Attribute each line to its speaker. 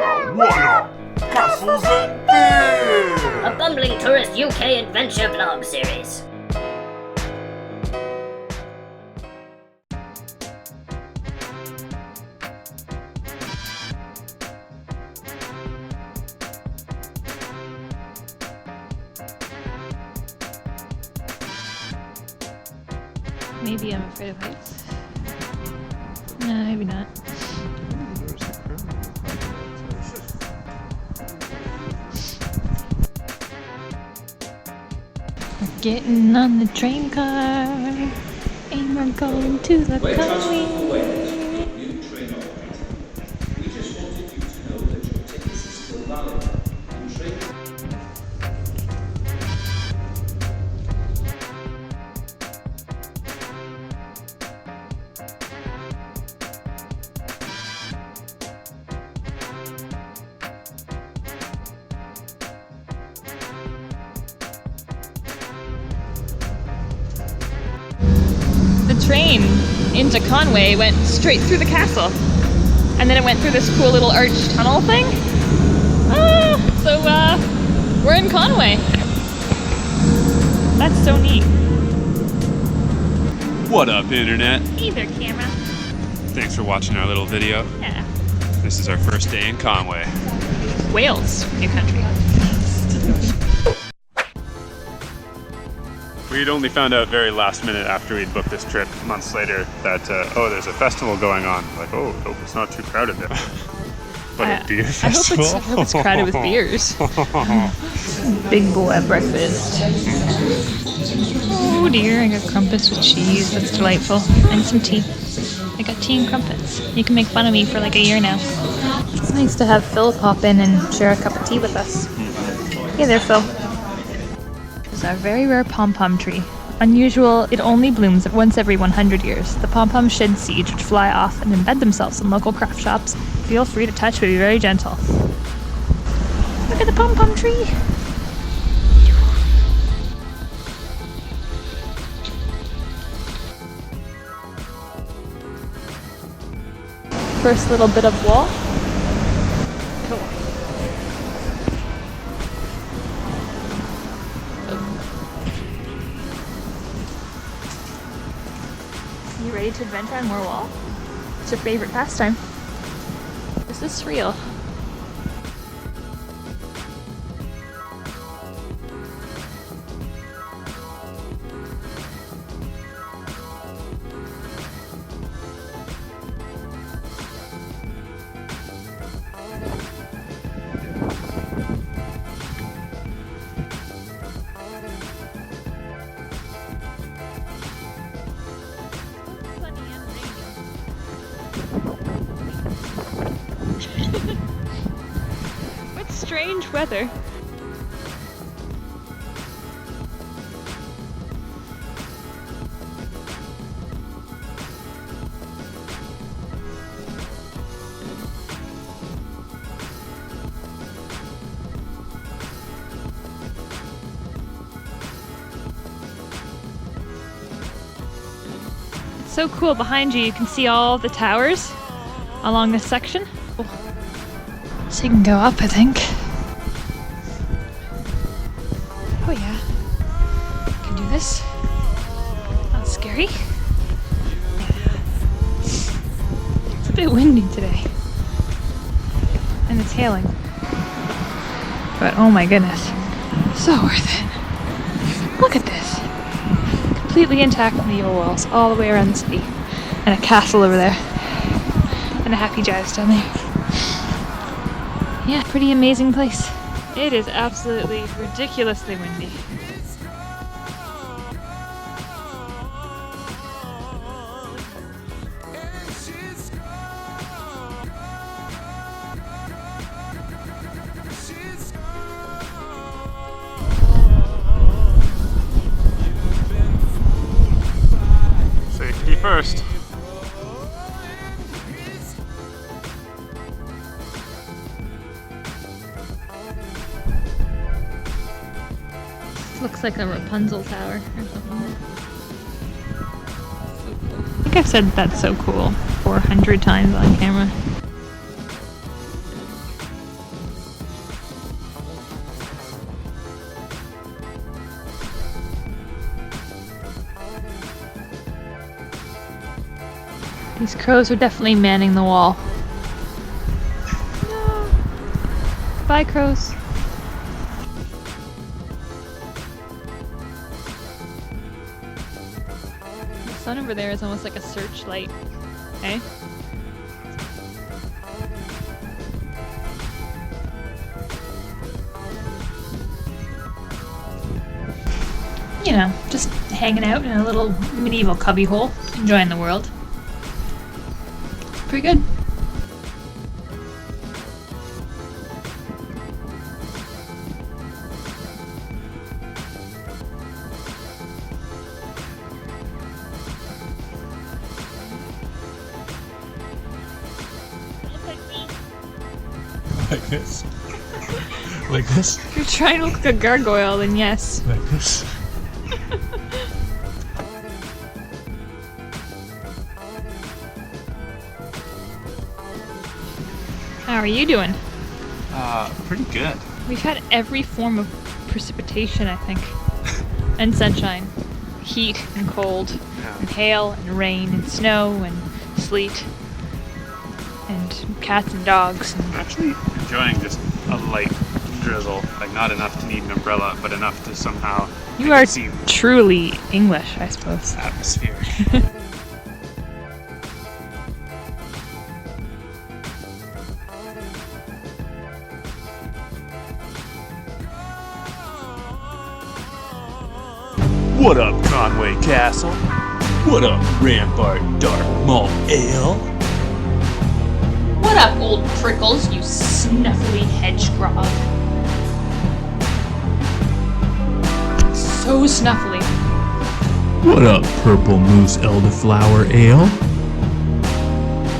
Speaker 1: Walla! Castles and beer!
Speaker 2: A bumbling tourist UK adventure vlog series.
Speaker 3: Maybe I'm afraid of heights. No, maybe not. We're getting on the train car and we're going to the Conway.
Speaker 4: New train operator. We just wanted you to know that your tickets are still valid. And train
Speaker 3: The train into Conway went straight through the castle. And then it went through this cool little arched tunnel thing. So we're in Conway. That's so neat.
Speaker 5: What up, Internet?
Speaker 3: Hey there, camera.
Speaker 5: Thanks for watching our little video.
Speaker 3: Yeah.
Speaker 5: This is our first day in Conway.
Speaker 3: Wales, new country.
Speaker 5: We'd only found out very last minute after we'd booked this trip months later that, oh, there's a festival going on. Like, oh, hope it's not too crowded there. But a beer festival?
Speaker 3: I hope it's crowded with beers. Big boy breakfast. Oh dear, I got crumpets with cheese. That's delightful. And some tea. I got tea and crumpets. You can make fun of me for like a year now. It's nice to have Phil pop in and share a cup of tea with us. Hey there, Phil. This is our very rare pom-pom tree. Unusual, it only blooms once every 100 years. The pom-poms shed seeds which fly off and embed themselves in local craft shops. Feel free to touch, but be very gentle. Look at the pom-pom tree! First little bit of wall. Cool. You ready to adventure on more wall? It's your favorite pastime. Is this real? What strange weather. It's so cool. Behind you, you can see all the towers along this section. So you can go up, I think. Oh yeah. Can do this. Not scary. It's a bit windy today. And it's hailing. But oh my goodness. So worth it. Look at this. Completely intact medieval walls all the way around the city. And a castle over there. And a Happy Jives down there. Yeah, pretty amazing place. It is absolutely ridiculously windy.
Speaker 5: Safety first.
Speaker 3: Looks like a Rapunzel tower or something. So cool. I think I've said that's so cool 400 times on camera. These crows are definitely manning the wall. No. Bye, crows. The sun over there is almost like a searchlight. Eh? You know, just hanging out in a little medieval cubbyhole, enjoying the world. Pretty good.
Speaker 5: Like this. Like this.
Speaker 3: If you're trying to look like a gargoyle, then yes.
Speaker 5: Like this.
Speaker 3: How are you doing?
Speaker 5: Pretty good.
Speaker 3: We've had every form of precipitation, I think. And sunshine. Heat and cold.
Speaker 5: Yeah.
Speaker 3: And hail and rain and snow and sleet. And cats and dogs. And
Speaker 5: Actually enjoying just a light drizzle. Like not enough to need an umbrella, but enough to somehow
Speaker 3: you are
Speaker 5: see
Speaker 3: truly English, I suppose.
Speaker 5: atmosphere.
Speaker 6: What up, Conway Castle? What up, Rampart Dark Malt Ale?
Speaker 3: What up, old prickles, you snuffly hedge grog? So snuffly.
Speaker 6: What up, Purple Moose Elderflower Ale?